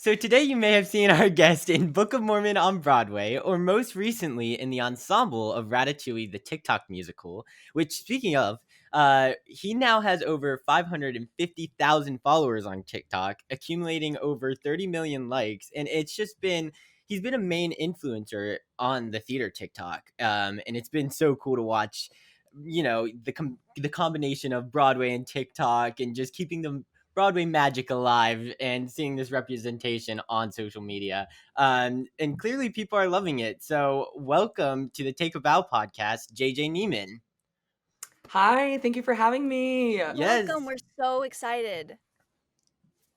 So today you may have seen our guest in Book of Mormon on Broadway, or most recently in the ensemble of Ratatouille, the TikTok musical, which, speaking of, he now has over 550,000 followers on TikTok, accumulating over 30 million likes, and he's been a main influencer on the theater TikTok, and it's been so cool to watch, the combination of Broadway and TikTok, and just keeping them Broadway magic alive and seeing this representation on social media. And clearly people are loving it. So welcome to the Take a Bow podcast, JJ Niemann. Hi, thank you for having me. Yes. Welcome. We're so excited.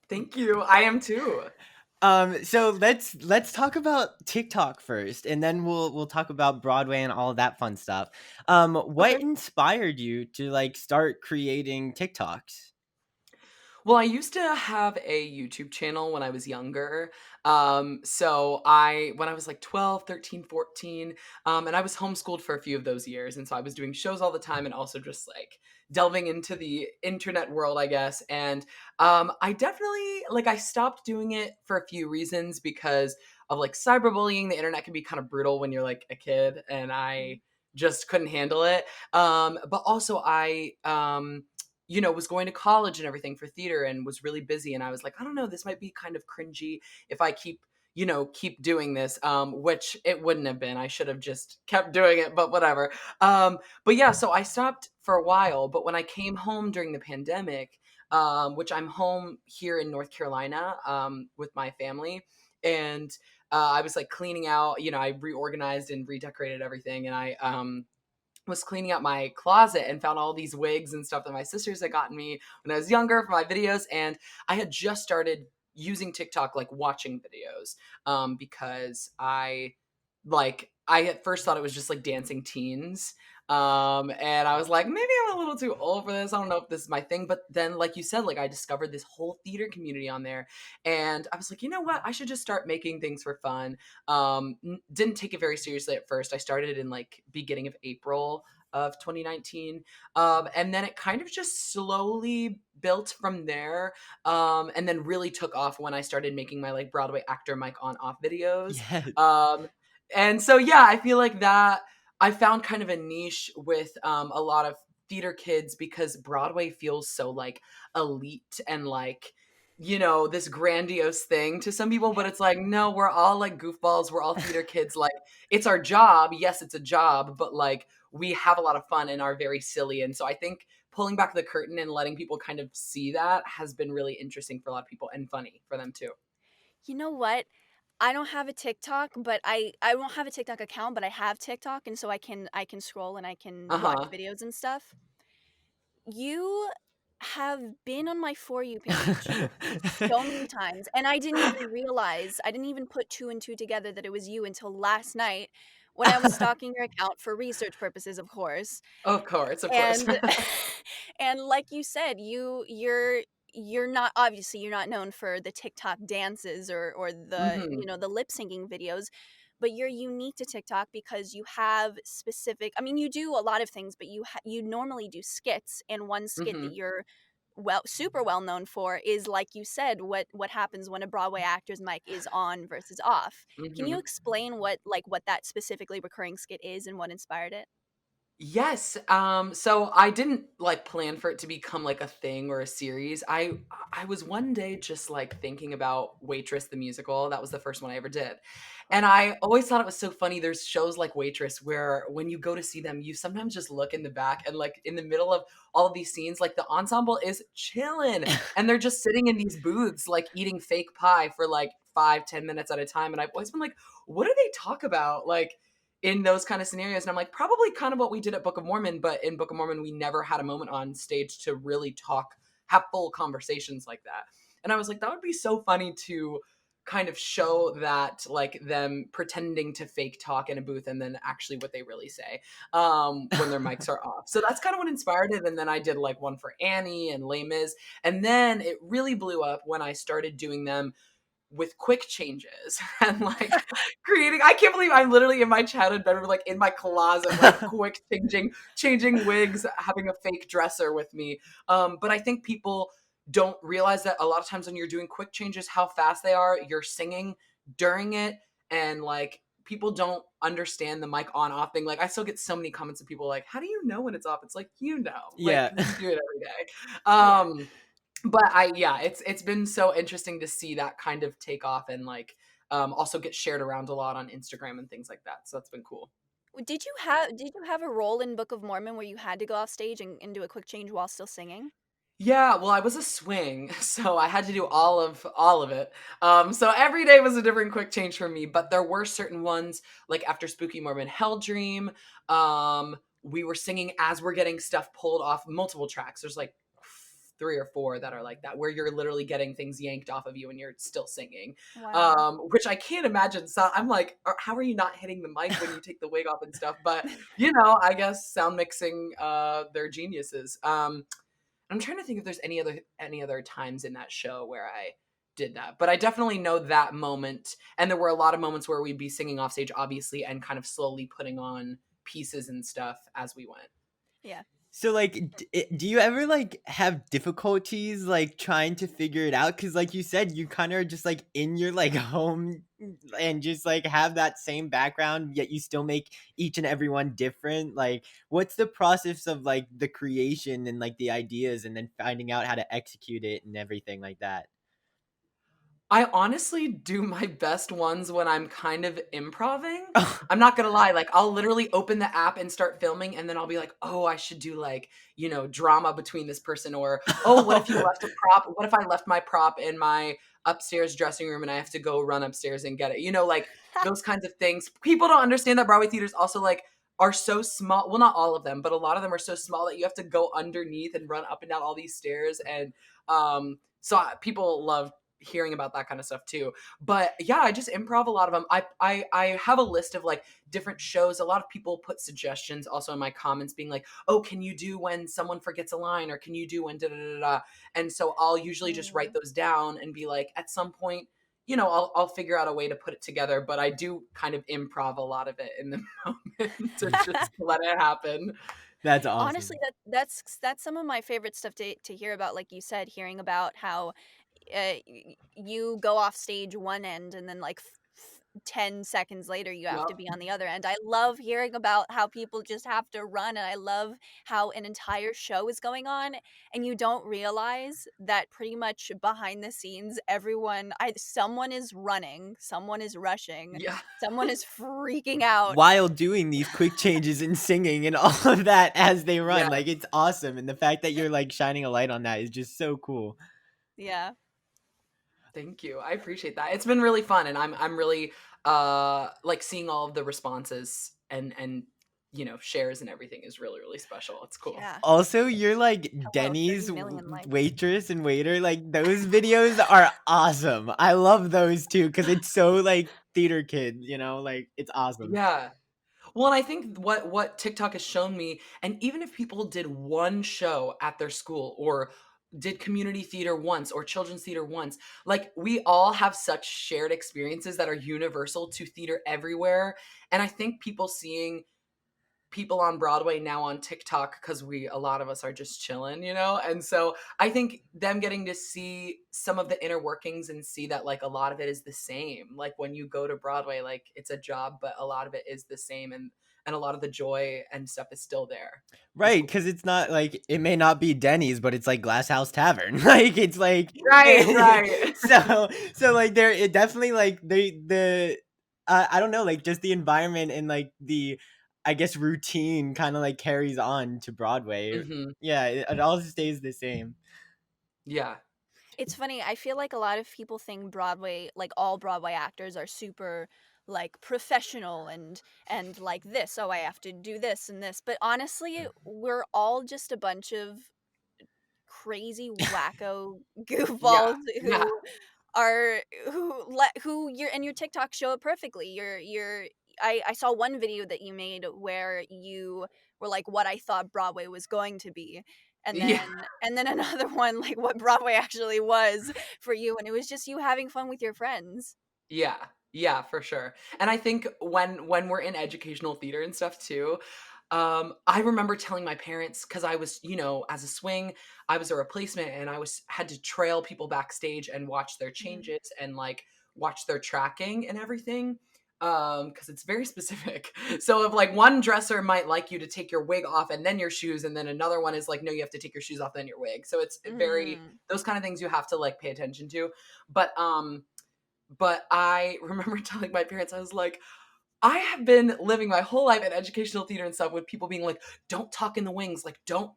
Thank you. I am too. So let's talk about TikTok first, and then we'll talk about Broadway and all of that fun stuff. What Okay. inspired you to start creating TikToks? Well, I used to have a YouTube channel when I was younger. When I was like 12, 13, 14, and I was homeschooled for a few of those years. And so I was doing shows all the time and also just like delving into the internet world, I guess. And I definitely, I stopped doing it for a few reasons because of like cyberbullying. The internet can be kind of brutal when you're like a kid, and I just couldn't handle it. But also was going to college and everything for theater and was really busy. And I was like, I don't know, this might be kind of cringy if I keep doing this, which it wouldn't have been. I should have just kept doing it, but whatever. But yeah, so I stopped for a while. But when I came home during the pandemic, which I'm home here in North Carolina with my family, and I was like cleaning out, I reorganized and redecorated everything. And I was cleaning out my closet and found all these wigs and stuff that my sisters had gotten me when I was younger for my videos. And I had just started using TikTok, like watching videos, because I at first thought it was just like dancing teens. And I was like, maybe I'm a little too old for this. I don't know if this is my thing. But then, like you said, like I discovered this whole theater community on there. And I was like, you know what? I should just start making things for fun. Didn't take it very seriously at first. I started in like beginning of April of 2019. And then it kind of just slowly built from there. And then really took off when I started making my like Broadway actor mic on off videos. Yes. And so, yeah, I feel like that I found kind of a niche with a lot of theater kids because Broadway feels so like elite and like, this grandiose thing to some people, but it's like, no, we're all like goofballs. We're all theater kids. Like, it's our job. Yes, it's a job, but like we have a lot of fun and are very silly. And so I think pulling back the curtain and letting people kind of see that has been really interesting for a lot of people and funny for them too. You know what? I don't have a TikTok, but I won't have a TikTok account, but I have TikTok, and so I can scroll and I can watch Uh-huh. videos and stuff. You have been on my For You page so many times, and I didn't even realize, I didn't even put two and two together that it was you until last night when I was stalking your account for research purposes, of course. Of course, of course. And and like you said, you're not, obviously you're not known for the TikTok dances or the, Mhm. the lip syncing videos, but you're unique to TikTok because you have specific, I mean, you do a lot of things, but you normally do skits, and one skit that Mhm. you're super well known for is, like you said, what happens when a Broadway actor's mic is on versus off. Can you Mhm. explain what that specifically recurring skit is and what inspired it? Yes. So I didn't like plan for it to become like a thing or a series. I was one day just like thinking about Waitress the musical. That was the first one I ever did. And I always thought it was so funny. There's shows like Waitress where when you go to see them, you sometimes just look in the back and like in the middle of all of these scenes, like the ensemble is chilling and they're just sitting in these booths, like eating fake pie for like 5, 10 minutes at a time. And I've always been like, what do they talk about? Like, in those kind of scenarios. And I'm like, probably kind of what we did at Book of Mormon, but in Book of Mormon, we never had a moment on stage to really talk, have full conversations like that. And I was like, that would be so funny to kind of show that, like them pretending to fake talk in a booth and then actually what they really say when their mics are off. So that's kind of what inspired it. And then I did like one for Annie and Les Mis. And then it really blew up when I started doing them with quick changes and like creating. I can't believe I'm literally in my childhood bedroom, like in my closet, like quick changing wigs, having a fake dresser with me. But I think people don't realize that a lot of times when you're doing quick changes, how fast they are, you're singing during it, and like people don't understand the mic on off thing. Like I still get so many comments of people like, how do you know when it's off? It's like, like Yeah. 'cause you do it every day. Yeah. But it's been so interesting to see that kind of take off, and like also get shared around a lot on Instagram and things like that. So that's been cool. Did you have a role in Book of Mormon where you had to go off stage and do a quick change while still singing? Yeah, well, I was a swing, so I had to do all of it. So every day was a different quick change for me, but there were certain ones like after Spooky Mormon Hell Dream, we were singing as we're getting stuff pulled off multiple tracks. There's like 3 or 4 that are like that, where you're literally getting things yanked off of you and you're still singing. Wow. Which I can't imagine. So I'm like, how are you not hitting the mic when you take the wig off and stuff? But I guess sound mixing, they're geniuses. I'm trying to think if there's any other times in that show where I did that. But I definitely know that moment. And there were a lot of moments where we'd be singing off stage, obviously, and kind of slowly putting on pieces and stuff as we went. Yeah. So like do you ever like have difficulties like trying to figure it out, cuz like you said you kind of are just like in your like home and just like have that same background, yet you still make each and every one different? Like what's the process of like the creation and like the ideas and then finding out how to execute it and everything like that? I honestly do my best ones when I'm kind of improving. I'm not gonna lie, like I'll literally open the app and start filming, and then I'll be like, oh, I should do like, drama between this person, or oh, what if you left a prop? What if I left my prop in my upstairs dressing room and I have to go run upstairs and get it? Like those kinds of things. People don't understand that Broadway theaters also like are so small. Well, not all of them, but a lot of them are so small that you have to go underneath and run up and down all these stairs. And people love hearing about that kind of stuff too. But yeah, I just improv a lot of them. I have a list of like different shows. A lot of people put suggestions also in my comments being like, oh, can you do when someone forgets a line, or can you do when da da da da? And so I'll usually just write those down and be like, at some point, I'll figure out a way to put it together. But I do kind of improv a lot of it in the moment to just let it happen. That's Honestly, awesome. that's some of my favorite stuff to hear about. Like you said, hearing about how you go off stage one end and then like 10 seconds later you have to Yep. be on the other end. I love hearing about how people just have to run, and I love how an entire show is going on and you don't realize that pretty much behind the scenes someone is running, someone is rushing, Yeah. someone is freaking out. While doing these quick changes and singing and all of that as they run, Yeah. like it's awesome, and the fact that you're like shining a light on that is just so cool. Yeah. Thank you. I appreciate that. It's been really fun, and I'm really like seeing all of the responses and shares and everything is really really special. It's cool. Yeah. Also, you're like Hello, 30 Denny's million likes. waitress and waiter. Like those videos are awesome. I love those too because it's so like theater kid. Like it's awesome. Yeah. Well, and I think what TikTok has shown me, and even if people did one show at their school or did community theater once or children's theater once, like we all have such shared experiences that are universal to theater everywhere. And I think people seeing people on Broadway now on TikTok, because a lot of us are just chilling, and so I think them getting to see some of the inner workings and see that like a lot of it is the same. Like when you go to Broadway, like it's a job, but a lot of it is the same, and a lot of the joy and stuff is still there. It's Right, cool. because it's not like it may not be Denny's, but it's like Glass House Tavern. Like it's like Right. so like there it definitely like the I don't know, like just the environment and like the I guess routine kind of like carries on to Broadway. Hmm. Yeah, it all stays the same. Yeah. It's funny, I feel like a lot of people think Broadway, like all Broadway actors are super like professional and like this, oh I have to do this and this. But honestly, we're all just a bunch of crazy wacko Yeah. goofballs Yeah. who your TikTok show it perfectly. I saw one video that you made where you were like what I thought Broadway was going to be. And Yeah. then another one like what Broadway actually was for you, and it was just you having fun with your friends. Yeah. Yeah, for sure. And I think when we're in educational theater and stuff too, I remember telling my parents, because I was, as a swing, I was a replacement, and I had to trail people backstage and watch their Mhm. changes and like watch their tracking and everything. Because it's very specific. So if like one dresser might like you to take your wig off and then your shoes, and then another one is like, no, you have to take your shoes off, then your wig. So it's very, Mm. those kind of things you have to like pay attention to. But I remember telling my parents, I was like, I have been living my whole life in educational theater and stuff with people being like, don't talk in the wings, like don't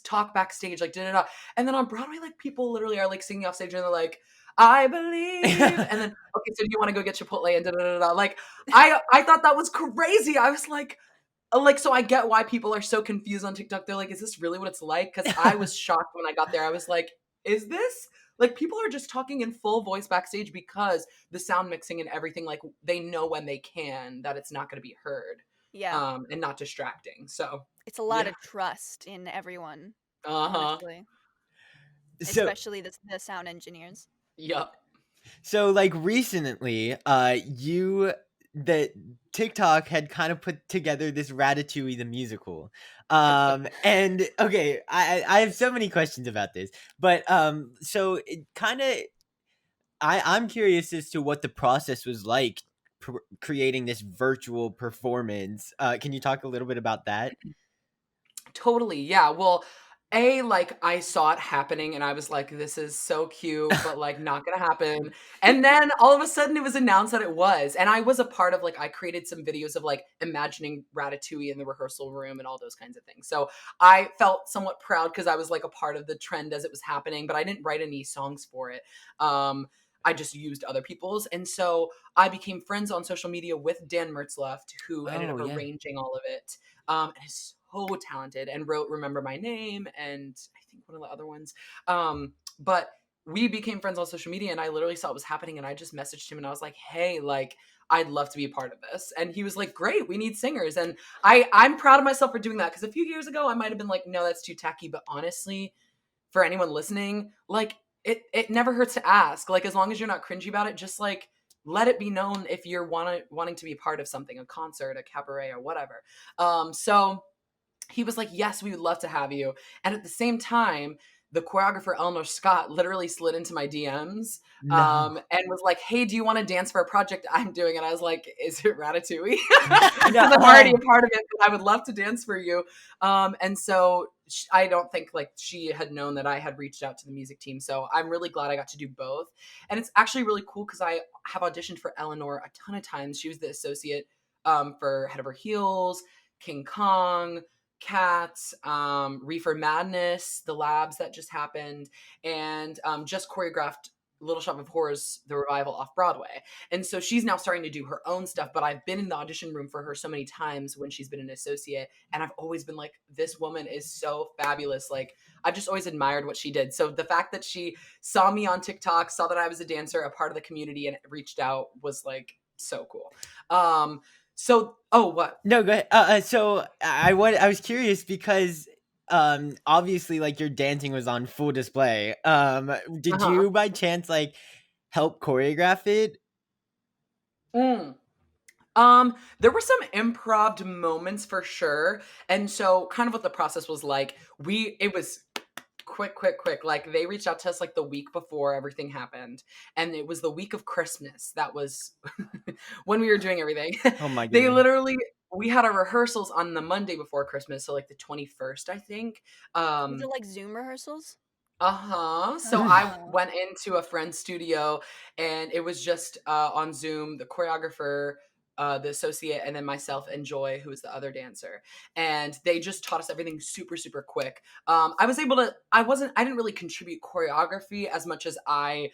talk backstage, like da da da. And then on Broadway, like people literally are like singing off stage and they're like, I believe. And then, okay, so do you want to go get Chipotle and da da da da. Like I thought that was crazy. I was like, so I get why people are so confused on TikTok. They're like, is this really what it's like? Because I was shocked when I got there. I was like, is this like people are just talking in full voice backstage because the sound mixing and everything, like they know when they can that it's not going to be heard, Yeah. and not distracting. So It's a lot yeah, of trust in everyone, uh-huh, honestly, So especially the sound engineers. yep. so like recently, you the TikTok had kind of put together this Ratatouille the musical. And okay, I have so many questions about this, but so it kind of I'm curious as to what the process was like creating this virtual performance. Can you talk a little bit about that? Totally. Yeah. Well, like I saw it happening and I was like, this is so cute, but like not gonna happen. And then all of a sudden it was announced that it was. And I was a part of like, I created some videos of like imagining Ratatouille in the rehearsal room and all those kinds of things. So I felt somewhat proud because I was like a part of the trend as it was happening, but I didn't write any songs for it. I just used other people's. And so I became friends on social media with Dan Mertzleft, who ended Oh up yeah. arranging all of it, and is so talented and wrote Remember My Name and I think one of the other ones. But we became friends on social media and I literally saw what was happening and I just messaged him and I was like, hey, like, I'd love to be a part of this. And he was like, great, we need singers. And I'm proud of myself for doing that because a few years ago I might have been like, no, that's too tacky. But honestly, for anyone listening, like it never hurts to ask. Like as long as you're not cringy about it, just like let it be known if you're wanting to be part of something, a concert, a cabaret, or whatever. So he was like, yes, we would love to have you. And at the same time, the choreographer Eleanor Scott literally slid into my DMs, No. and was like, hey, do you want to dance for a project I'm doing? And I was like, is it Ratatouille? No. Because I'm already a part of it, but I would love to dance for you. And so I don't think like she had known that I had reached out to the music team. So I'm really glad I got to do both. And it's actually really cool because I have auditioned for Eleanor a ton of times. She was the associate, for Head Over Heels, King Kong, Cats, Reefer Madness, the labs that just happened, and just choreographed Little Shop of Horrors, the revival off Broadway. And so she's now starting to do her own stuff, but I've been in the audition room for her so many times when she's been an associate, and I've always been like, this woman is so fabulous. Like, I've just always admired what she did. So the fact that she saw me on TikTok, saw that I was a dancer, a part of the community, and reached out was like so cool. Oh, what? No, go ahead. So I was curious because obviously like your dancing was on full display. Did Uh-huh. you by chance like help choreograph it? Mm. There were some improv moments for sure. And so kind of what the process was like, it was quick. Like they reached out to us like the week before everything happened. And it was the week of Christmas. That was when we were doing everything. Oh my They goodness. literally we had our rehearsals on the Monday before Christmas, so like the 21st, I think. Was it Um like Zoom rehearsals? uh-huh. So I Oh. went into a friend's studio and it was just on Zoom, the choreographer, the associate, and then myself and Joy, who was the other dancer. And they just taught us everything super, super quick. I didn't really contribute choreography as much as I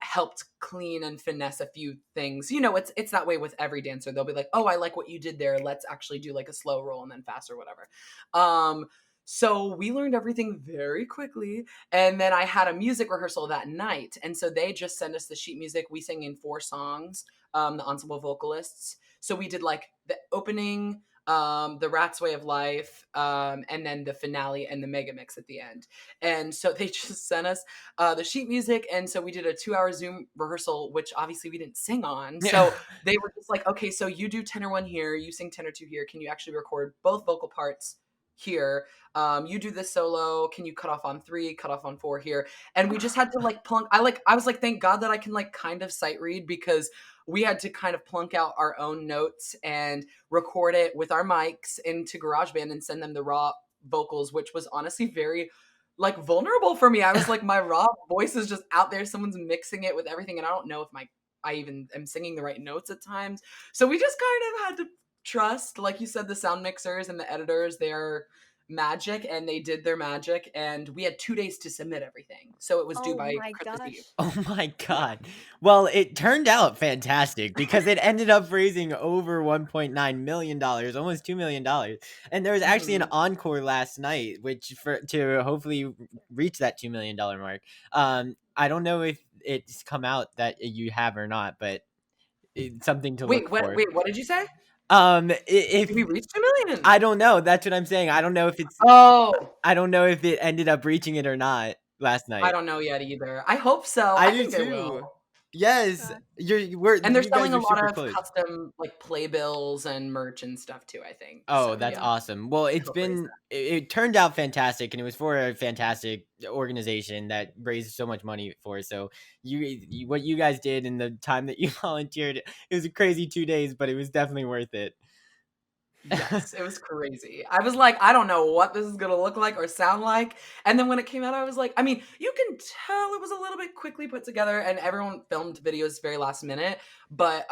helped clean and finesse a few things. You know, it's that way with every dancer. They'll be like, oh, I like what you did there. Let's actually do like a slow roll and then fast or whatever. Um, so we learned everything very quickly. And then I had a music rehearsal that night. And so they just sent us the sheet music. We sang in 4 songs, the ensemble vocalists. So we did like the opening, The Rat's Way of Life, and then the finale and the mega mix at the end. And so they just sent us the sheet music, and so we did a 2-hour Zoom rehearsal, which obviously we didn't sing on. So they were just like, okay, so you do tenor 1 here, you sing tenor 2 here. Can you actually record both vocal parts here? You do this solo. Can you cut off on 3, cut off on 4 here? And we just had to like plunk. I was like, thank God that I can like kind of sight read, because we had to kind of plunk out our own notes and record it with our mics into GarageBand and send them the raw vocals, which was honestly very like vulnerable for me. I was like, my raw voice is just out there. Someone's mixing it with everything, and I don't know if I even am singing the right notes at times. So we just kind of had to trust, like you said, the sound mixers and the editors. They're magic, and they did their magic, and we had 2 days to submit everything, so it was due Oh by my Christmas Eve. gosh. Oh my Yeah. god. Well, it turned out fantastic because it ended up raising over $1.9 million, almost $2 million. And there was actually an Mhm. encore last night, which for to hopefully reach that $2 million mark. I don't know if it's come out that you have or not, but it's something to look for. Wait, what did you say? If Did we reach 2 million? I don't know, that's what I'm saying. I don't know if it's Oh, I don't know if it ended up reaching it or not last I night. don't know yet either. I hope so. I I do think it too. will. Yes, God. And they're you guys selling a are lot super of close. custom like playbills and merch and stuff too, I think. Oh, So that's yeah, awesome. Well, I hope raise it turned out fantastic, and it was for a fantastic organization that raised so much money for. So what you guys did in the time that you volunteered, it was a crazy 2 days, but it was definitely worth it. Yes, it was crazy. I was like, I don't know what this is gonna look like or sound like. And then when it came out, I was like, I mean, you can tell it was a little bit quickly put together, and everyone filmed videos very last minute, but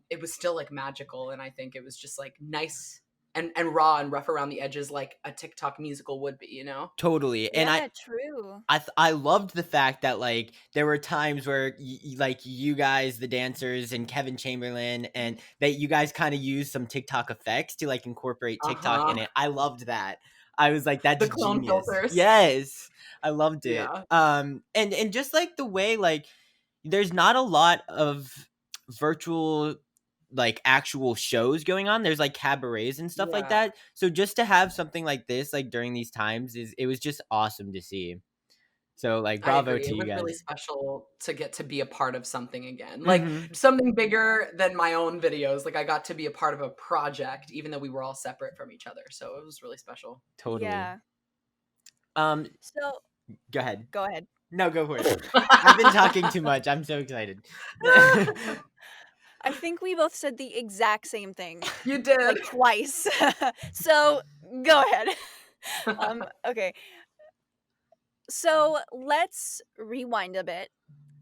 it was still like magical, and I think it was just like nice and raw and rough around the edges like a TikTok musical would be, you know? Totally, and Yeah, true. I loved the fact that like there were times where like you guys, the dancers, and Kevin Chamberlain, and that you guys kind of used some TikTok effects to like incorporate TikTok in Uh-huh. it. I loved that. I was like, that's The clone genius. filters. Yes, I loved it. Yeah. And just like the way like there's not a lot of virtual like actual shows going on. There's like cabarets and stuff like Yeah. that. So just to have something like this like during these times is it was just awesome to see. So, like, I bravo agree. to It you was really guys. special to get to be a part of something again. Like Mhm. something bigger than my own videos. Like I got to be a part of a project even though we were all separate from each other. So it was really special. Totally. Yeah. Um, So go ahead. go ahead. No, go for it. I've been talking too much. I'm so excited. I think we both said the exact same thing, You did. like twice. So go ahead. Okay. So let's rewind a bit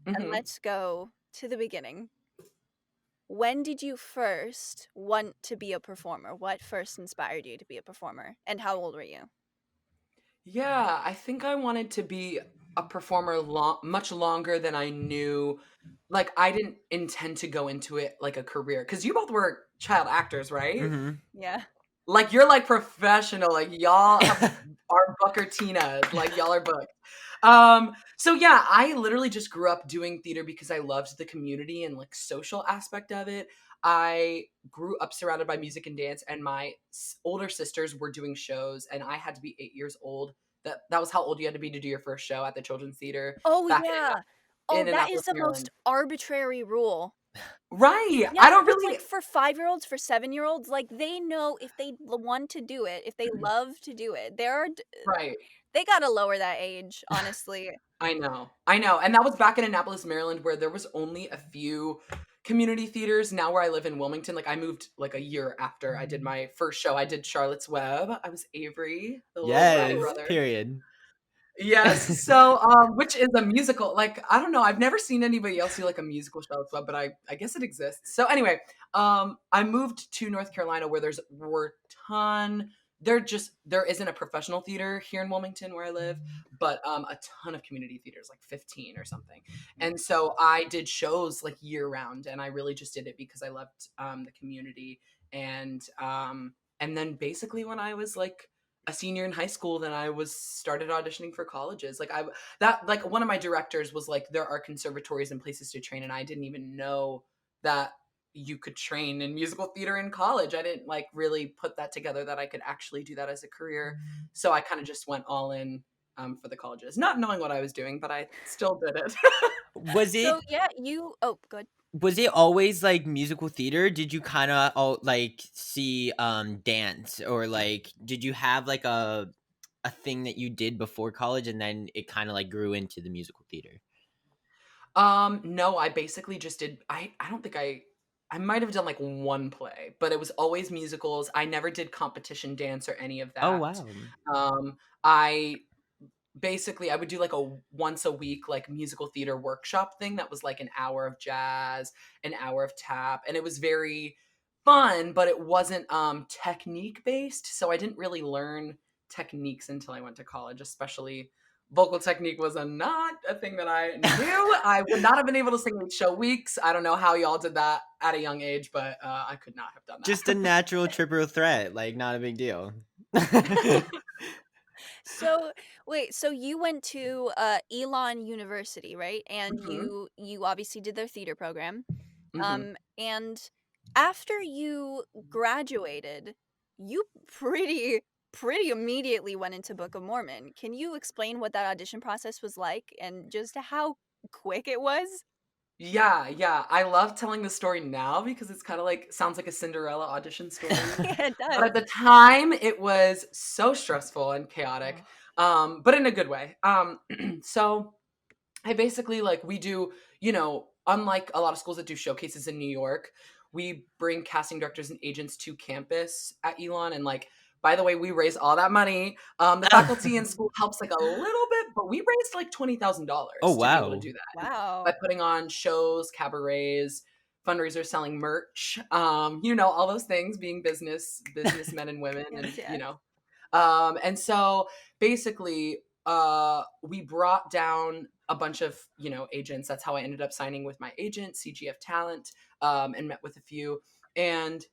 and Mhm. let's go to the beginning. When did you first want to be a performer? What first inspired you to be a performer? And how old were you? Yeah, I think I wanted to be a performer much longer than I knew. Like I didn't intend to go into it like a career cuz you both were child actors, right? Mhm. Yeah. Like you're like professional, like y'all have are Bucker Tinas, like y'all are booked. So yeah, I literally just grew up doing theater because I loved the community and like social aspect of it. I grew up surrounded by music and dance, and my older sisters were doing shows, and I had to be 8 years old. That was how old you had to be to do your first show at the Children's Theater Oh, back yeah. Oh, in that is Annapolis, the most Maryland. arbitrary rule. Right. Yeah, I don't it's really. like for 5-year-olds, for 7-year-olds, like they know if they want to do it, if they love to do it. Right. They gotta lower that age, honestly. I know. I know. And that was back in Annapolis, Maryland, where there was only a few community theaters. Now where I live in Wilmington, like I moved like a year after I did my first show. I did Charlotte's Web. I was Avery, the little bratty Yes, brother. period. Yes. So, which is a musical. Like, I don't know. I've never seen anybody else do like a musical Charlotte's Web, but I guess it exists. So anyway, I moved to North Carolina where there isn't a professional theater here in Wilmington where I live, but a ton of community theaters, like 15 or something. And so I did shows like year round, and I really just did it because I loved the community. And then basically when I was like a senior in high school, then I was started auditioning for colleges. Like one of my directors was like, there are conservatories and places to train, and I didn't even know that you could train in musical theater in college. I didn't like really put that together that I could actually do that as a career. So I kind of just went all in for the colleges, not knowing what I was doing, but I still did it. Was So it yeah, oh, good. was it always like musical theater? Did you kind of like see dance, or like did you have like a thing that you did before college and then it kind of like grew into the musical theater? No, I basically just did I don't think I might have done like one play, but it was always musicals. I never did competition dance or any of Oh that. wow. I basically I would do like a once a week like musical theater workshop thing that was like an hour of jazz, an hour of tap, and it was very fun, but it wasn't technique based, so I didn't really learn techniques until I went to college, especially vocal technique was not a thing that I knew. I would not have been able to sing 8 show weeks. I don't know how y'all did that at a young age, but I could not have done Just a that. natural triple threat, like not a big deal. So wait, so you went to Elon University, right? And Mhm, you obviously did their theater program. mhm. And after you graduated, you pretty immediately went into Book of Mormon. Can you explain what that audition process was like and just how quick it was? Yeah, yeah. I love telling the story now because it's kind of like sounds like a Cinderella audition story. Yeah, it But does. at the time, it was so stressful and chaotic, Oh. but in a good way. So I basically like we do, unlike a lot of schools that do showcases in New York, we bring casting directors and agents to campus at Elon. And like, by the way, we raise all that money. The faculty in school helps like a little bit, but we raised like Oh $20,000 to be able to wow. do that by Wow. putting on shows, cabarets, fundraisers, selling merch, all those things, being businessmen and women, Yes, and yes. and so basically, we brought down a bunch of agents. That's how I ended up signing with my agent, CGF Talent, and met with a few. And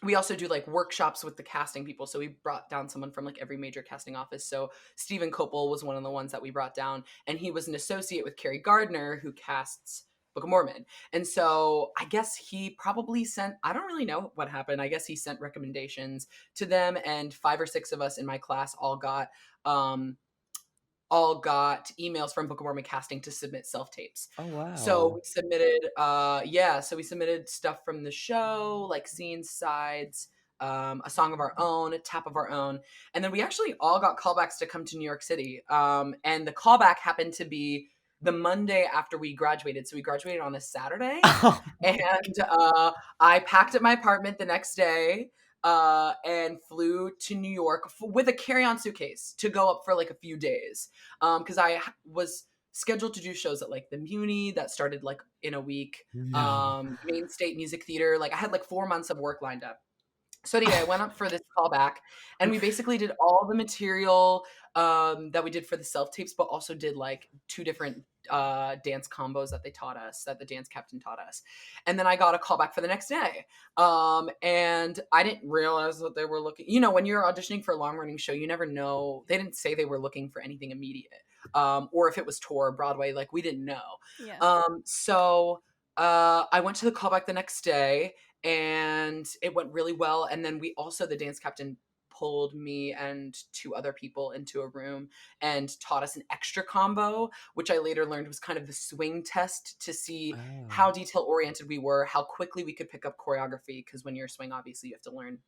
we also do like workshops with the casting people. So we brought down someone from like every major casting office. So Stephen Copel was one of the ones that we brought down, and he was an associate with Carrie Gardner, who casts Book of Mormon. And so I guess he probably sent, I don't really know what happened. I guess he sent recommendations to them, and 5 or 6 of us in my class um all got emails from Book of Mormon casting to submit self tapes. Oh So wow. we submitted, so we submitted stuff from the show, like scenes, sides, a song of our own, a tap of our own, and then we actually all got callbacks to come to New York City. And the callback happened to be the Monday after we graduated. So we graduated on a Saturday, and I packed up my apartment the next day, and flew to New York with a carry-on suitcase to go up for like a few days, because was scheduled to do shows at like the Muni that started like in a week, No. Main State Music Theater. Like I had like 4 months of work lined up. So anyway, I went up for this callback, and we basically did all the material that we did for the self tapes, but also did like 2 different dance combos that they taught us, that the dance captain taught us. And then I got a call back for the next day, and I didn't realize that they were looking. When you're auditioning for a long running show, you never know. They didn't say they were looking for anything immediate, or if it was tour or Broadway. Like we didn't know. Yeah. So I went to the callback the next day, and it went really well. And then the dance captain pulled me and 2 other people into a room and taught us an extra combo, which I later learned was kind of the swing test to see Oh. how detail oriented we were, how quickly we could pick up choreography, because when you're a swing, obviously you have to learn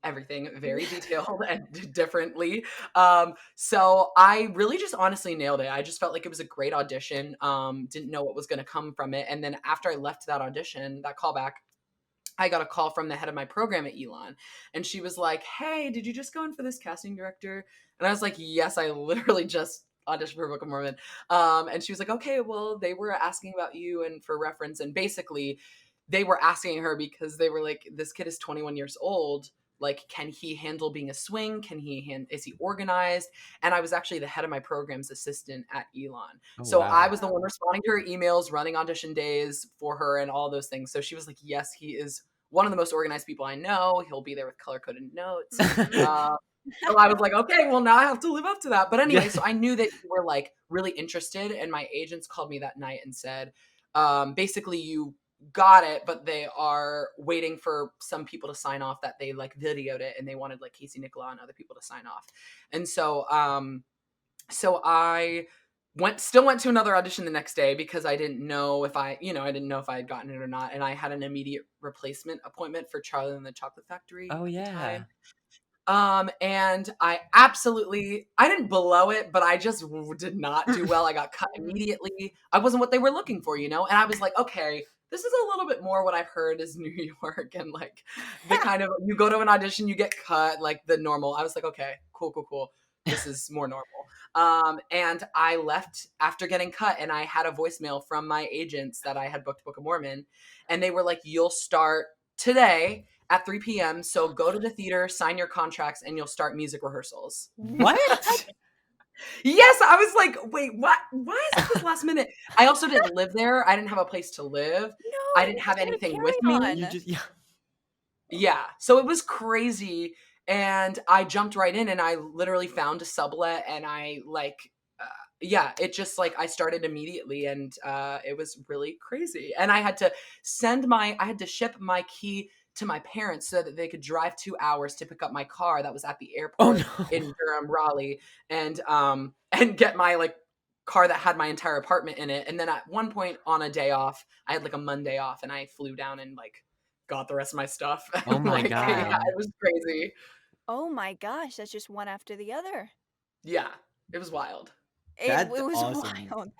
everything very detailed and differently. So I really just honestly nailed it. I just felt like it was a great audition. Didn't know what was going to come from it. And then after I left that audition, that callback, I got a call from the head of my program at Elon, and she was like, "Hey, did you just go in for this casting director?" And I was like, "Yes, I literally just auditioned for Book of Mormon." And she was like, "Okay, well, they were asking about you and for reference." And basically, they were asking her because they were like, "This kid is 21 years old. Like, can he handle being a swing? Is he organized?" And I was actually the head of my program's assistant at Elon. Oh So I wow. was the one Wow. responding to her emails, running audition days for her, and all those things. So she was like, "Yes, he is one of the most organized people I know. He'll be there with color coded notes." Mhm. Uh, so I was like, "Okay, well, now I have to live up to that." But Yeah. anyway, so I knew that you were like really interested, and my agents called me that night and said, basically, you got it, but they are waiting for some people to sign off that they like videoed it, and they wanted like Casey Nicola and other people to sign off. And so I still went to another audition the next day because I didn't know if I had gotten it or not. And I had an immediate replacement appointment for Charlie and the Chocolate Factory Oh at the yeah. time. And I didn't blow it, but I just did not do well. I got cut immediately. I wasn't what they were looking for, And I was like, okay, this is a little bit more what I've heard is New York, and like the kind of, you go to an audition, you get cut, like the normal. I was like, okay, cool. This is more normal. And I left after getting cut, and I had a voicemail from my agents that I had booked Book of Mormon, and they were like, you'll start today at 3 p.m. So go to the theater, sign your contracts, and you'll start music rehearsals. What? Yes, I was like, wait, what? Why is it this last minute? I also didn't live there. I didn't have a place to live. No, I didn't have you gotta anything carry with me. on. You just Yeah. So it was crazy. And I jumped right in, and I literally found a sublet, and I it just like, I started immediately, and it was really crazy. And I had to ship my key to my parents so that they could drive 2 hours to pick up my car that was at the airport in Durham, Raleigh, and get my like car that had my entire apartment in it. And then at one point on a day off, I had like a Monday off, and I flew down and like got the rest of my stuff. Oh my Like, God. yeah, it was crazy. Oh my gosh, that's just one after the other. Yeah, it was wild. That's it was awesome.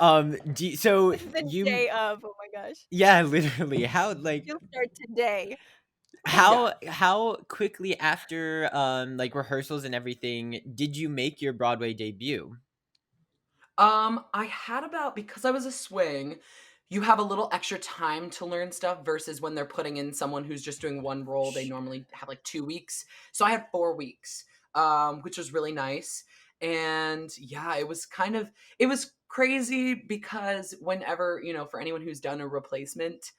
wild. So The you day of, oh my gosh. yeah, literally. How like You'll start today. how quickly after like rehearsals and everything did you make your Broadway debut? I had because I was a swing, you have a little extra time to learn stuff versus when they're putting in someone who's just doing one role, they normally have like 2 weeks. So I had 4 weeks, which was really nice. And yeah, it was crazy because whenever, for anyone who's done a replacement,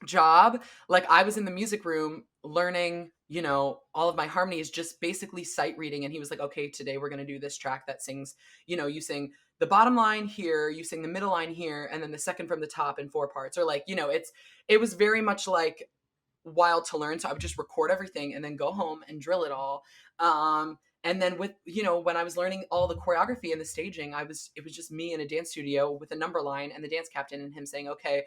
job, like I was in the music room learning, all of my harmonies, just basically sight reading. And he was like, okay, today we're going to do this track that sings, you sing the bottom line here, you sing the middle line here, and then the second from the top in 4 parts, or like, it was very much like wild to learn. So I would just record everything and then go home and drill it all. And then with, when I was learning all the choreography and the staging, it was just me in a dance studio with a number line and the dance captain and him saying, okay,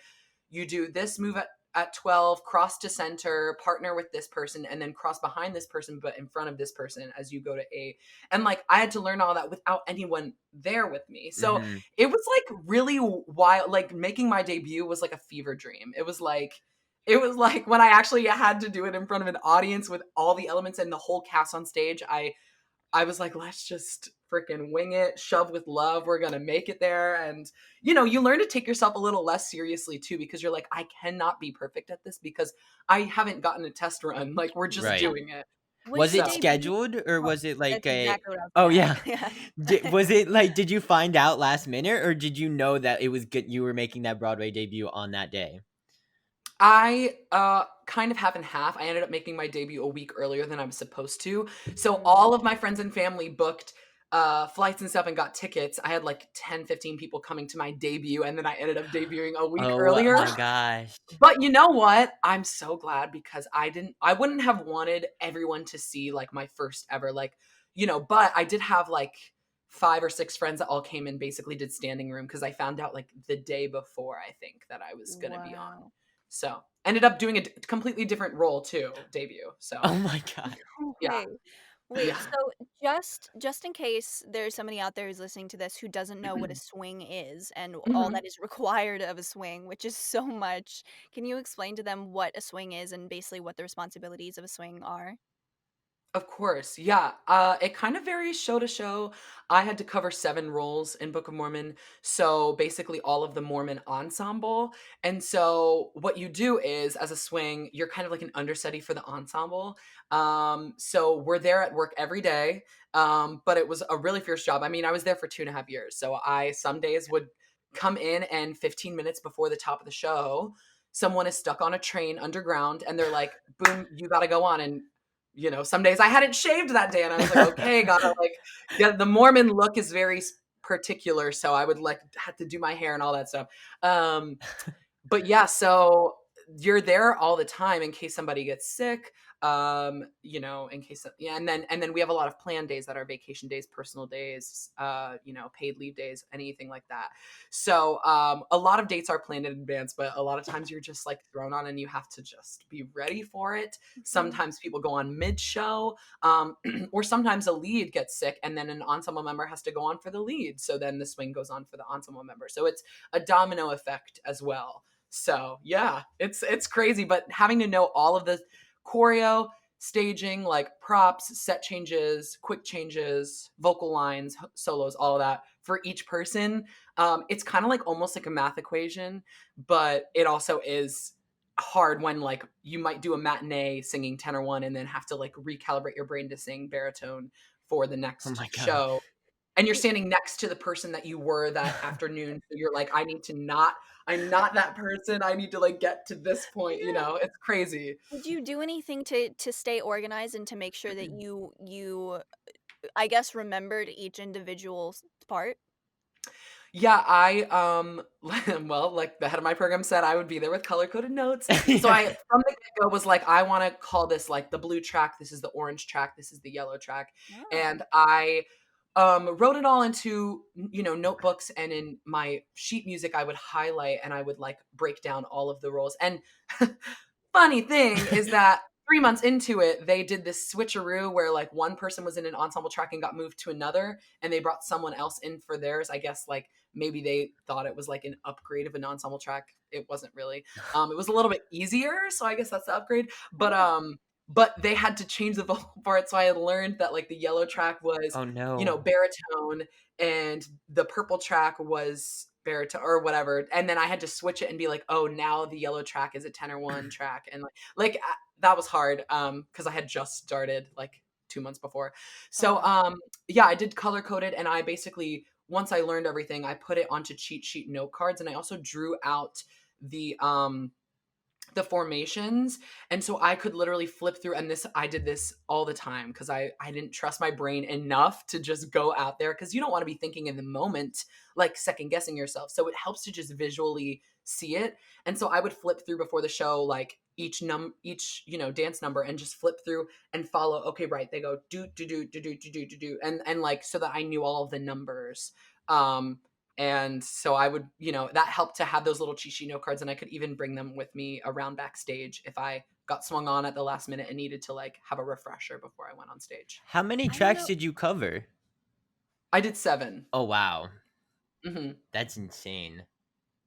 you do this move at 12, cross to center, partner with this person, and then cross behind this person, but in front of this person as you go to 8. And like, I had to learn all that without anyone there with me. So it was like really wild. Like making my debut was like a fever dream. It was like when I actually had to do it in front of an audience with all the elements and the whole cast on stage, I was like, let's just freaking wing it, shove with love. We're going to make it there. And, you learn to take yourself a little less seriously too, because you're like, I cannot be perfect at this because I haven't gotten a test run. Like, we're just doing it. Was it scheduled or was it like That's exactly what I was oh gonna yeah. ask. Was it like, did you find out last minute or did you know that it was good you were making that Broadway debut on that day? I kind of half and half. I ended up making my debut a week earlier than I was supposed to. So all of my friends and family booked flights and stuff and got tickets. I had like 10, 15 people coming to my debut, and then I ended up debuting a week earlier. Oh my gosh. But you know what? I'm so glad because I wouldn't have wanted everyone to see like my first ever, like, but I did have like 5 or 6 friends that all came and basically did standing room because I found out like the day before, I think, that I was going to be on. So ended up doing a completely different role too, debut. So oh my God. yeah. Okay. Wait, Yeah. so just in case there's somebody out there who's listening to this who doesn't know what a swing is and all Mhm. that is required of a swing, which is so much, can you explain to them what a swing is and basically what the responsibilities of a swing are? Of course, yeah. It kind of varies show to show. I had to cover 7 roles in Book of Mormon, so basically all of the Mormon ensemble. And so what you do is, as a swing, you're kind of like an understudy for the ensemble. So we're there at work every day, but it was a really fierce job. I mean, I was there for 2.5 years, so I some days would come in and 15 minutes before the top of the show, someone is stuck on a train underground, and they're like, "Boom, you got to go on." And some days I hadn't shaved that day, and I was like, okay, gotta like, yeah, the Mormon look is very particular. So I would like had to do my hair and all that stuff. But yeah, so you're there all the time in case somebody gets sick, in case yeah, and then we have a lot of planned days that are vacation days, personal days, paid leave days, anything like that. So a lot of dates are planned in advance, but a lot of times you're just like thrown on and you have to just be ready for it. Mhm. Sometimes people go on mid show, or sometimes a lead gets sick and then an ensemble member has to go on for the lead, so then the swing goes on for the ensemble member, so it's a domino effect as well. So yeah, it's crazy, but having to know all of the choreo, staging, like props, set changes, quick changes, vocal lines, solos, all of that for each person, it's kind of like almost like a math equation, but it also is hard when like you might do a matinee singing tenor one and then have to like recalibrate your brain to sing baritone for the Oh next my god. show, and you're standing next to the person that you were that afternoon, so you're like, I'm not that person, I need to like get to this point, Yeah. it's crazy. Did you do anything to stay organized and to make sure that you I guess remembered each individual's part? Yeah, I well, like the head of my program said, I would be there with color coded notes. So Yeah. I from the get-go was like, I want to call this like the blue track, this is the orange track, this is the yellow track. Oh. And I wrote it all into notebooks, and in my sheet music I would highlight and I would like break down all of the roles. And funny thing is that 3 months into it, they did this switcheroo where like one person was in an ensemble track and got moved to another, and they brought someone else in for theirs. I guess like maybe they thought it was like an upgrade of an ensemble track. It wasn't really. It was a little bit easier, so I guess that's the upgrade. Oh. But they had to change the vocal part, so I had learned that like the yellow track was, Oh no. baritone, and the purple track was baritone or whatever, and then I had to switch it and be like, oh, now the yellow track is a tenor one track, and that was hard because I had just started like 2 months before. So Oh. yeah, I did color coded, and I basically, once I learned everything, I put it onto cheat sheet note cards, and I also drew out the formations, and so I could literally flip through, and this I did this all the time because I didn't trust my brain enough to just go out there, because you don't want to be thinking in the moment, like second guessing yourself, so it helps to just visually see it. And so I would flip through before the show, like each dance number, and just flip through and follow, okay, right, they go do do do do do do do do do, and like so that I knew all of the numbers. Um and so I would, that helped to have those little cheat sheet note cards, and I could even bring them with me around backstage if I got swung on at the last minute and needed to like have a refresher before I went on stage. How many I don't tracks know. did you cover? I did 7. Oh wow. Hmm. That's insane.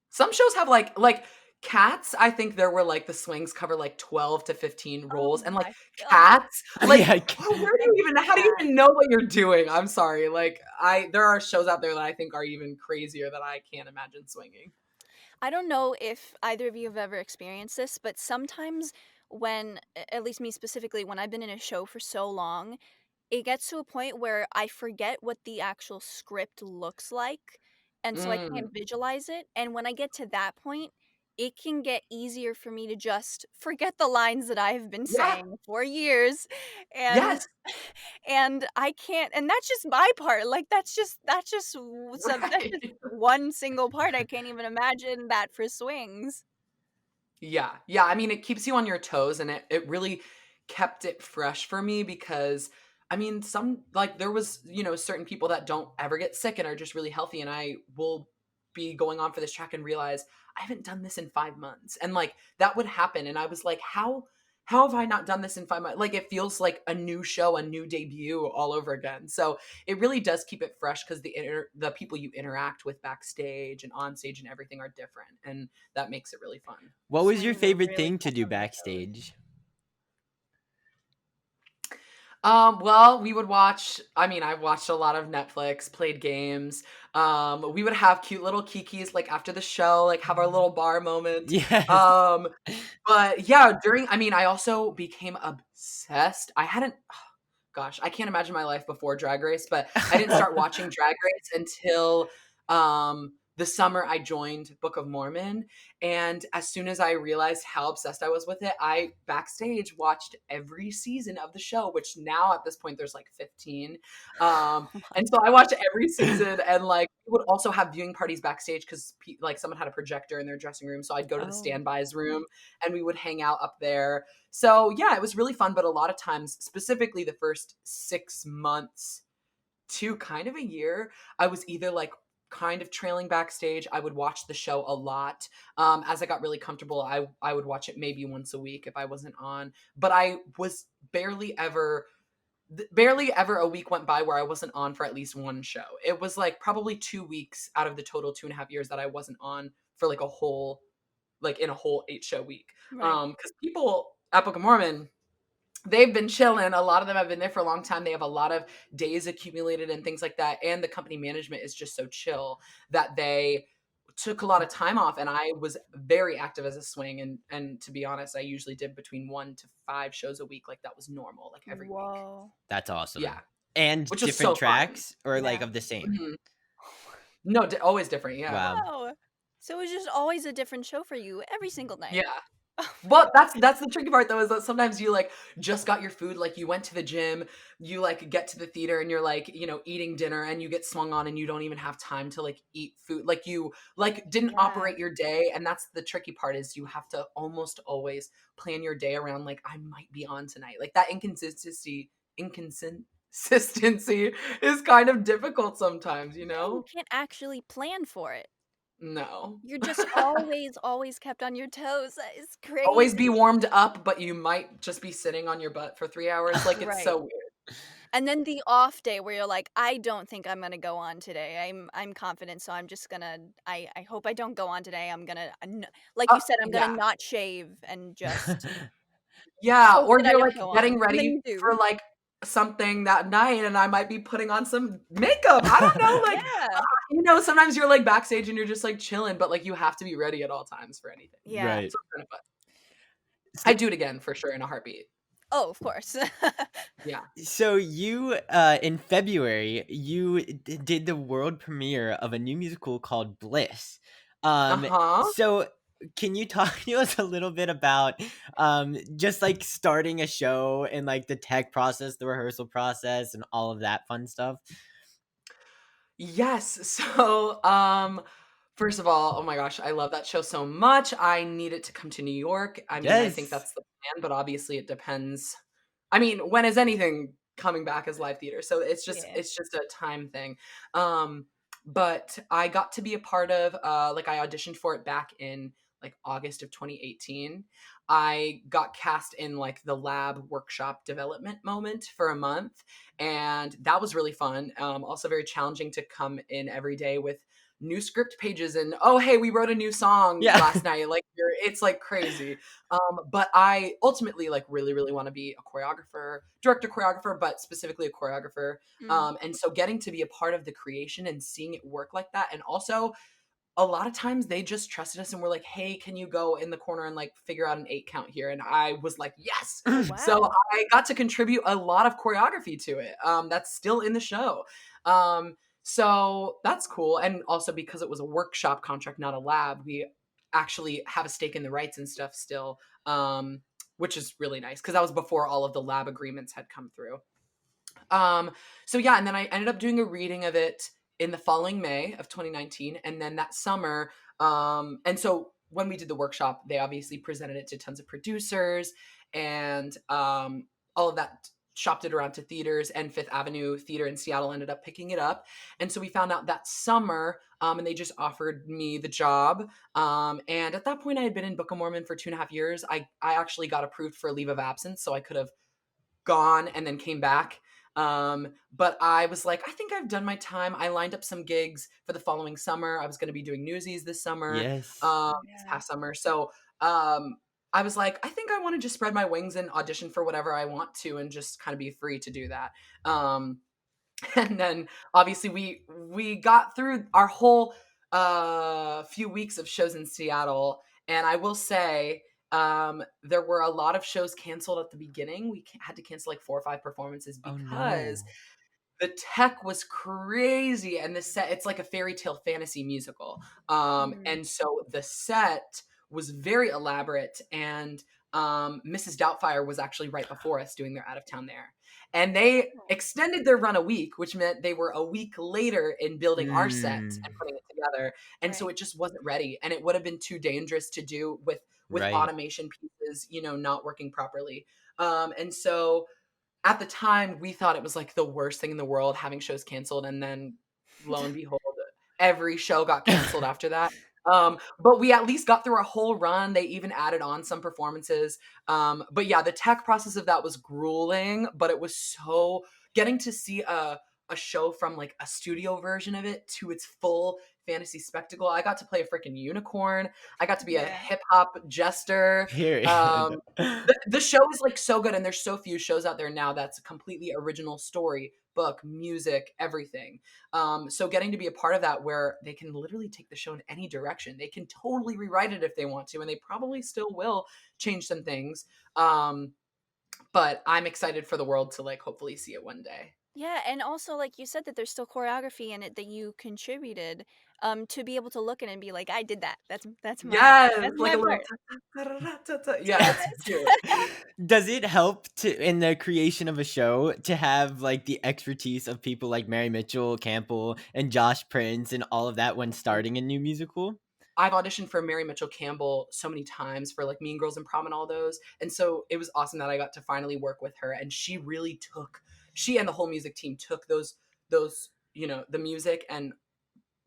Some shows have like Cats. I think there were like the swings cover like 12 to 15 Oh roles, and like my god. Cats, like Yeah. where do you even, how do you even know what you're doing? I'm sorry. Like there are shows out there that I think are even crazier that I can't imagine swinging. I don't know if either of you have ever experienced this, but sometimes at least me specifically, when I've been in a show for so long, it gets to a point where I forget what the actual script looks like, and so I Mm. can't visualize it, and when I get to that point, it can get easier for me to just forget the lines that I've been Yeah. saying for years, and Yes. I can't, and that's just my part, like, that's just Right. one single part, I can't even imagine that for swings. Yeah. Yeah, I mean, it keeps you on your toes, and it really kept it fresh for me because, I mean, some like there was, certain people that don't ever get sick and are just really healthy, and I will be going on for this track and realize I haven't done this in 5 months. And like that would happen, and I was like, how have I not done this in 5 months? Like it feels like a new show, a new debut all over again. So it really does keep it fresh because the people you interact with backstage and on stage and everything are different, and that makes it really fun. What was your Swings are favorite really thing to kept do on my toes. backstage? Well, we would watch, I mean, I watched a lot of Netflix, played games. We would have cute little kikis like after the show, like have our little bar moment. Yes. Um, but yeah, I mean, I also became obsessed. I hadn't, gosh, I can't imagine my life before Drag Race, but I didn't start watching Drag Race until the summer I joined Book of Mormon. And as soon as I realized how obsessed I was with it, I backstage watched every season of the show, which now at this point there's like 15. And so I watched every season, and like we would also have viewing parties backstage because like someone had a projector in their dressing room. So I'd go to the standbys room and we would hang out up there. So yeah, it was really fun. But a lot of times, specifically the first 6 months to kind of a year, I was either like kind of trailing backstage. I would watch the show a lot. As I got really comfortable, I would watch it maybe once a week if I wasn't on. But I was barely ever a week went by where I wasn't on for at least one show. It was like probably 2 weeks out of the total 2.5 years that I wasn't on for like a whole, like in a whole 8-show week. Right. Because people at Book of Mormon, they've been chilling. A lot of them have been there for a long time. They have a lot of days accumulated and things like that. And the company management is just so chill that they took a lot of time off. And I was very active as a swing. And to be honest, I usually did between 1 to 5 shows a week. Like that was normal, like every week. Whoa. That's awesome. Yeah. And Which was different so tracks or Yeah. like of the same? Mhm. No, always different. Yeah. Wow. Wow. So it was just always a different show for you every single night. Yeah. Well, that's the tricky part though, is that sometimes you like just got your food, like you went to the gym, you like get to the theater and you're like, eating dinner and you get swung on and you don't even have time to like eat food. Like you like didn't Yeah. operate your day. And that's the tricky part, is you have to almost always plan your day around like, I might be on tonight. Like that inconsistency is kind of difficult sometimes, You can't actually plan for it. No. You're just always kept on your toes. That is crazy. Always be warmed up, but you might just be sitting on your butt for 3 hours. Like, it's Right. so weird. And then the off day where you're like, I don't think I'm gonna go on today. I'm confident, so I'm just gonna. I hope I don't go on today. I'm gonna, like you said, I'm gonna Yeah. not shave and just Yeah, hope or that I you're, don't like, go on. getting And then ready you do. for, like, something that night, and I might be putting on some makeup. I don't know, like, Yeah. sometimes you're, like, backstage and you're just, like, chilling, but, like, you have to be ready at all times for anything. Yeah. Right. So it's kind of fun. So, I'd do it again for sure in a heartbeat. Oh, of course. Yeah. so you in February you did the world premiere of a new musical called Bliss. Uh-huh. So can you talk to us a little bit about just like starting a show and like the tech process, the rehearsal process, and all of that fun stuff? Yes. So, first of all, oh my gosh, I love that show so much. I need it to come to New York. I mean, I think Yes. that's the plan, but obviously it depends. I mean, when is anything coming back as live theater? So Yeah. it's just a time thing. Um, but I got to be a part of like I auditioned for it back in like August of 2018. I got cast in like the lab workshop development moment for a month, and that was really fun. Also very challenging to come in every day with new script pages and, oh hey, we wrote a new song Yeah. last night. Like it's like crazy. But I ultimately like really, really want to be a choreographer, director choreographer, but specifically a choreographer. And so getting to be a part of the creation and seeing it work like that, and also a lot of times they just trusted us and were like, hey, can you go in the corner and like figure out an 8 count here? And I was like, yes. Oh, So wow. I got to contribute a lot of choreography to it. That's still in the show. So that's cool. And also because it was a workshop contract, not a lab, we actually have a stake in the rights and stuff still, which is really nice because that was before all of the lab agreements had come through. So yeah, and then I ended up doing a reading of it in the following May of 2019, and then that summer, and so when we did the workshop, they obviously presented it to tons of producers, and all of that shopped it around to theaters, and Fifth Avenue Theater in Seattle ended up picking it up, and so we found out that summer, and they just offered me the job, and at that point I had been in Book of Mormon for 2.5 years. I actually got approved for a leave of absence, so I could have gone and then came back. But I was like, I think I've done my time. I lined up some gigs for the following summer. I was going to be doing Newsies this summer, Yes. this past summer. So I was like, I think I want to just spread my wings and audition for whatever I want to, and just kind of be free to do that. And then obviously we got through our whole few weeks of shows in Seattle, and I will say there were a lot of shows canceled at the beginning. We had to cancel like 4 or 5 performances Oh because no. The tech was crazy, and the set, it's like a fairy tale fantasy musical. And so the set was very elaborate, and Mrs. Doubtfire was actually right before us doing their out of town there. And they extended their run a week, which meant they were a week later in building our set and putting it together. And so Right. it just wasn't ready, and it would have been too dangerous to do with Right. automation pieces, not working properly. And so at the time we thought it was like the worst thing in the world having shows canceled, and then lo and behold, every show got canceled after that. But we at least got through a whole run. They even added on some performances. But yeah, the tech process of that was grueling, but it was so getting to see a show from like a studio version of it to its full fantasy spectacle. I got to play a freaking unicorn. I got to be a Yeah. hip hop jester. Period. The show is like so good, and there's so few shows out there now that's a completely original story, book, music, everything. So getting to be a part of that, where they can literally take the show in any direction, they can totally rewrite it if they want to, and they probably still will change some things. But I'm excited for the world to like hopefully see it one day. Yeah, and also like you said that there's still choreography in it that you contributed, to be able to look at it and be like, I did that. That's Yes, like my a little part. yeah, it's Yes. cute. Does it help to in the creation of a show to have like the expertise of people like Mary Mitchell, Campbell, and Josh Prince and all of that when starting a new musical? I've auditioned for Mary Mitchell Campbell so many times for like Mean Girls and Prom and all those. And so it was awesome that I got to finally work with her. And she and the whole music team took those, the music, and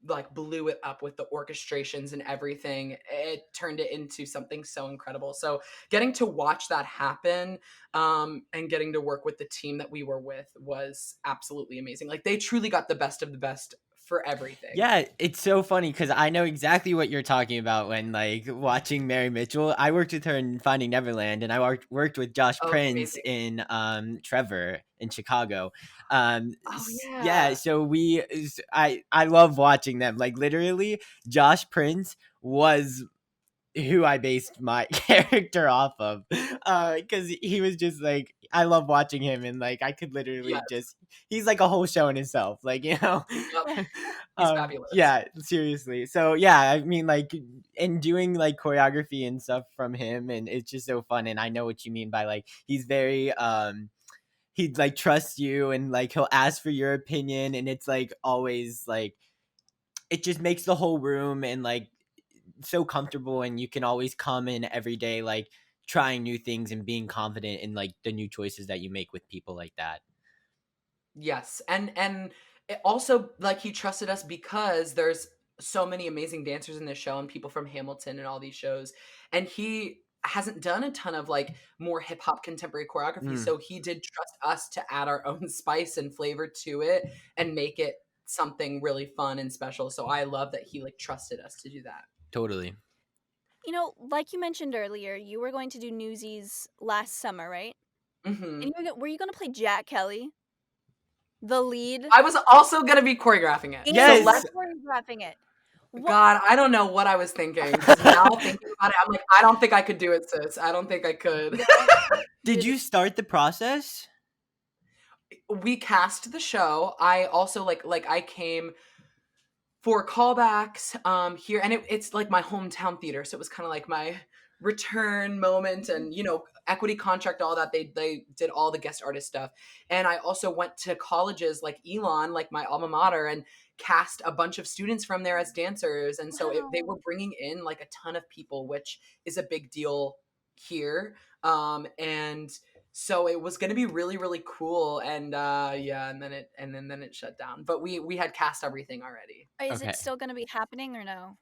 like blew it up with the orchestrations and everything. It turned it into something so incredible. So getting to watch that happen, and getting to work with the team that we were with was absolutely amazing. Like they truly got the best of the best for everything. Yeah, it's so funny because I know exactly what you're talking about when like watching Mary Mitchell. I worked with her in Finding Neverland, and I worked with Josh Oh, it's Prince amazing. in Trevor in Chicago. Oh Yeah, yeah. so I love watching them. Like literally, Josh Prince was who I based my character off of, because he was just like I love watching him, and like I could literally Yes. just he's like a whole show in himself, like Yep. He's fabulous. yeah, seriously. So yeah, I mean like in doing like choreography and stuff from him, and it's just so fun. And I know what you mean by like he's very he'd like trust you, and like he'll ask for your opinion, and it's like always like it just makes the whole room and like so comfortable, and you can always come in every day like trying new things and being confident in like the new choices that you make with people like that. Yes. And it also, like, he trusted us because there's so many amazing dancers in this show and people from Hamilton and all these shows. And he hasn't done a ton of like more hip hop contemporary choreography. Mm, So he did trust us to add our own spice and flavor to it and make it something really fun and special. So I love that he like trusted us to do that. totally. Like you mentioned earlier, you were going to do Newsies last summer, right? Hmm. And were you going to play Jack Kelly, the lead, I was also going to be choreographing it. and So you Yes. let's were choreographing it? What? God, I don't know what I was thinking, because now thinking about it, I'm like, I don't think I could do it, sis. I don't think I could. No. Did you start the process? We cast the show. I also like I came for callbacks here, and it's like my hometown theater, so it was kind of like my return moment, and equity contract, all that. They did all the guest artist stuff, and I also went to colleges like Elon, like my alma mater, and cast a bunch of students from there as dancers. And so they Wow. were bringing in like a ton of people, which is a big deal here. And so it was going to be really really cool. And yeah, and then it shut down, but we had cast everything already. Is Okay. it still going to be happening or no?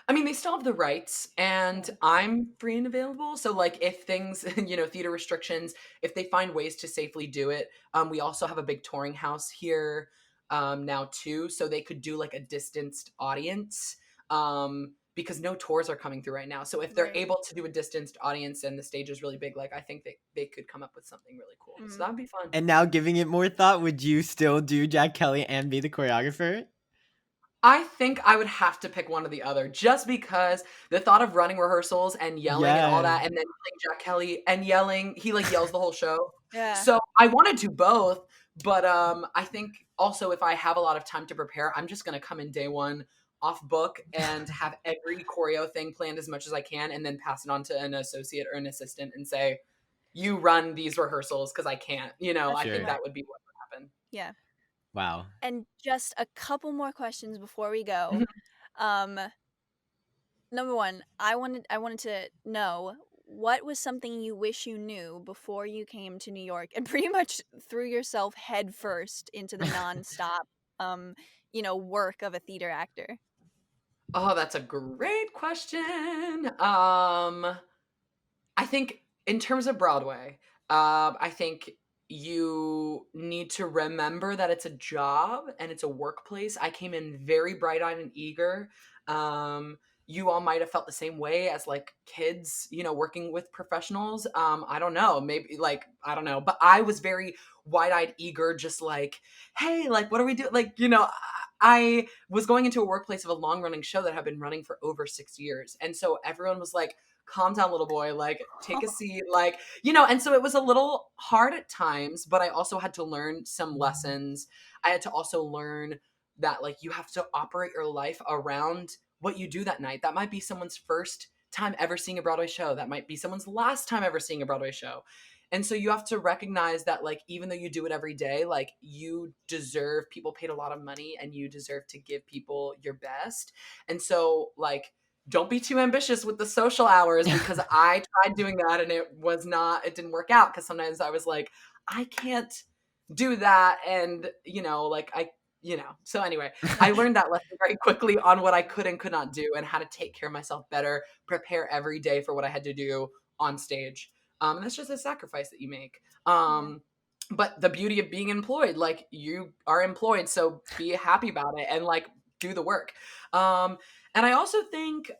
I mean, they still have the rights, and I'm free and available. So, like, if things, theater restrictions, if they find ways to safely do it, we also have a big touring house here now too, so they could do like a distanced audience, because no tours are coming through right now. So, if they're Right. able to do a distanced audience and the stage is really big, like, I think they could come up with something really cool. So that would be fun. And now giving it more thought, would you still do Jack Kelly and be the choreographer? I think I would have to pick one or the other, just because the thought of running rehearsals and yelling and all Yeah. that, and then playing Jack Kelly and yelling, he like yells the whole show. Yeah. So I want to do both, But I think also if I have a lot of time to prepare, I'm just going to come in day one off book and have every choreo thing planned as much as I can, and then pass it on to an associate or an assistant and say, you run these rehearsals because I can't. That's I think Sure. smart. that would be what would happen. Yeah. Wow. And just a couple more questions before we go. Mhm. Um, Number one, I wanted to know what was something you wish you knew before you came to New York and pretty much threw yourself headfirst into the nonstop, um, work of a theater actor. Oh, that's a great question. I think in terms of Broadway, I think you need to remember that it's a job and it's a workplace. I came in very bright eyed and eager. Um, you all might have felt the same way as like kids, working with professionals. I don't know, maybe like, I don't know, but I was very wide eyed, eager, just like, hey, like, what are we doing? Like, I was going into a workplace of a long running show that had been running for over 6 years. And so everyone was like, calm down, little boy, like take a seat, like, and so it was a little hard at times, but I also had to learn some lessons. I had to also learn that like you have to operate your life around what you do that night. That might be someone's first time ever seeing a Broadway show. That might be someone's last time ever seeing a Broadway show. And so you have to recognize that like even though you do it every day, like you deserve, people paid a lot of money and you deserve to give people your best. And so like don't be too ambitious with the social hours, because I tried doing that and it didn't work out, because sometimes I was like, I can't do that. And, so anyway, I learned that lesson very quickly on what I could and could not do and how to take care of myself better, prepare every day for what I had to do on stage. And that's just a sacrifice that you make. Yeah. But the beauty of being employed, like you are employed, so be happy about it and like do the work. And I also think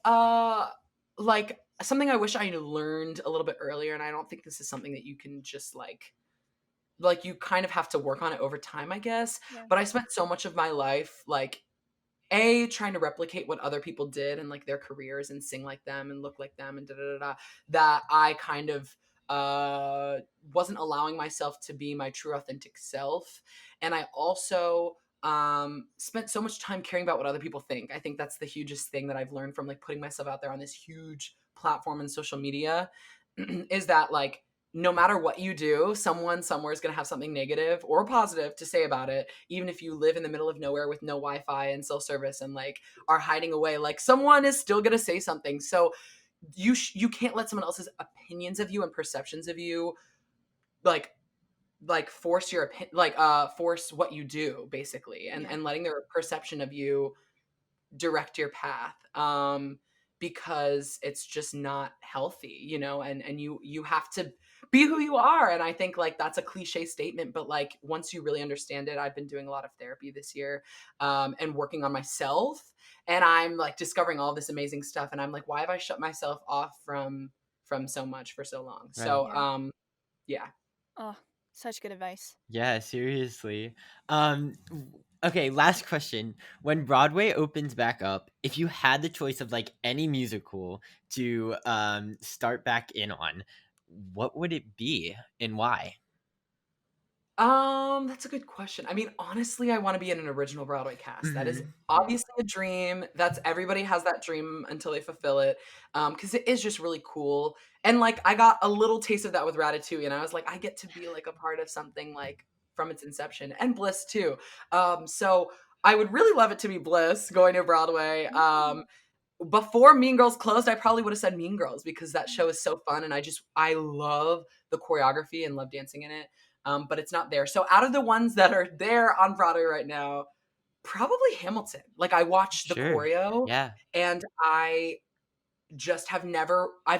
like something I wish I learned a little bit earlier, and I don't think this is something that you can just like you kind of have to work on it over time, I guess. Yeah. But I spent so much of my life like trying to replicate what other people did and like their careers and sing like them and look like them and da da da da, that I kind of uh wasn't allowing myself to be my true authentic self. And I also spent so much time caring about what other people think. I think that's the hugest thing that I've learned from like putting myself out there on this huge platform in social media is that like no matter what you do, someone somewhere is going to have something negative or positive to say about it. Even if you live in the middle of nowhere with no Wi-Fi and cell service and like are hiding away, like someone is still going to say something. So you can't let someone else's opinions of you and perceptions of you like force your opinion, force what you do basically, and Yeah. letting their perception of you direct your path. Because it's just not healthy, and you have to be who you are. And I think like that's a cliche statement, but like once you really understand it, I've been doing a lot of therapy this year, and working on myself, and I'm like discovering all this amazing stuff, and I'm like, why have I shut myself off from so much for so long? Right. So Yeah. yeah. Oh, such good advice. Yeah, seriously. Okay, last question. When Broadway opens back up, if you had the choice of like any musical to start back in on, what would it be and why? That's a good question. I mean, honestly, I want to be in an original Broadway cast. That is Mhm. obviously a dream. That's everybody has that dream until they fulfill it. Because it is just really cool. And like I got a little taste of that with Ratatouille, and I was like, I get to be like a part of something like from its inception, and Bliss too. So I would really love it to be Bliss going to Broadway. Mm. Before Mean Girls closed, I probably would have said Mean Girls, because that show is so fun and I love the choreography and love dancing in it. But it's not there. So out of the ones that are there on Broadway right now, probably Hamilton. Like I watched the Sure. choreo Yeah. and I've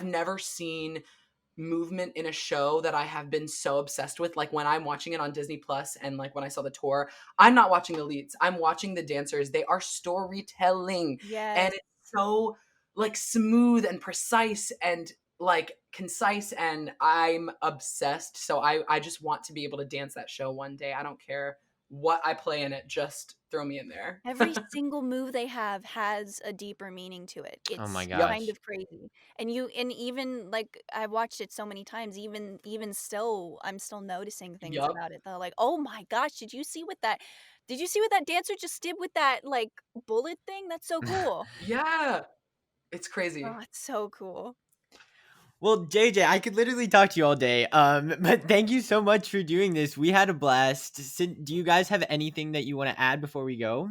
never seen movement in a show that I have been so obsessed with. Like when I'm watching it on Disney Plus and like when I saw the tour, I'm not watching the leads. I'm watching the dancers. They are storytelling, and Yes. it's so like smooth and precise and like concise, and I'm obsessed. So I just want to be able to dance that show one day. I don't care what I play in it, just throw me in there. Every single move they have has a deeper meaning to it. Oh my It's Yep. kind gosh. of crazy. And even like I've watched it so many times, even still I'm still noticing things Yep. about it that are like, "Oh my gosh, did you see what that dancer just did with that like bullet thing? That's so cool." Yeah. It's crazy. Oh, it's so cool. Well, JJ, I could literally talk to you all day. But thank you so much for doing this. We had a blast. Do you guys have anything that you want to add before we go?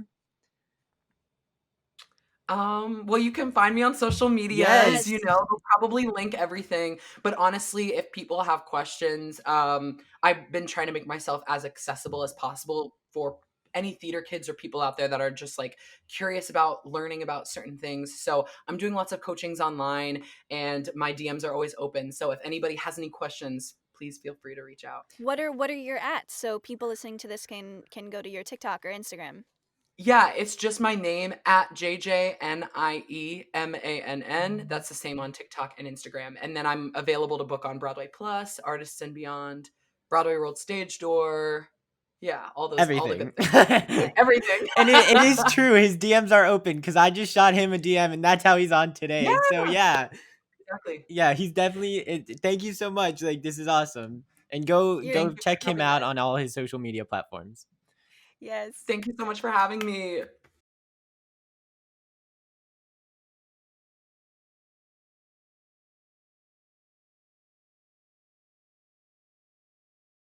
Well, you can find me on social medias, Yes. you know, they'll probably link everything. But honestly, if people have questions, I've been trying to make myself as accessible as possible for any theater kids or people out there that are just like curious about learning about certain things. So I'm doing lots of coachings online and my DMs are always open. So if anybody has any questions, please feel free to reach out. What are your ats so people listening to this can go to your TikTok or Instagram? Yeah, it's just my name at JJNIEMANN. That's the same on TikTok and Instagram. And then I'm available to book on Broadway Plus, Artists and Beyond, Broadway World Stage Door. Yeah, all the Everything. good things. Everything. And it is true. His DMs are open because I just shot him a DM and that's how he's on today. So Yeah, yeah. exactly. Yeah, he's definitely thank you so much. Like this is awesome. And You're go Thank you check for him having out me. on all his social media platforms. yes. Thank you so much for having me.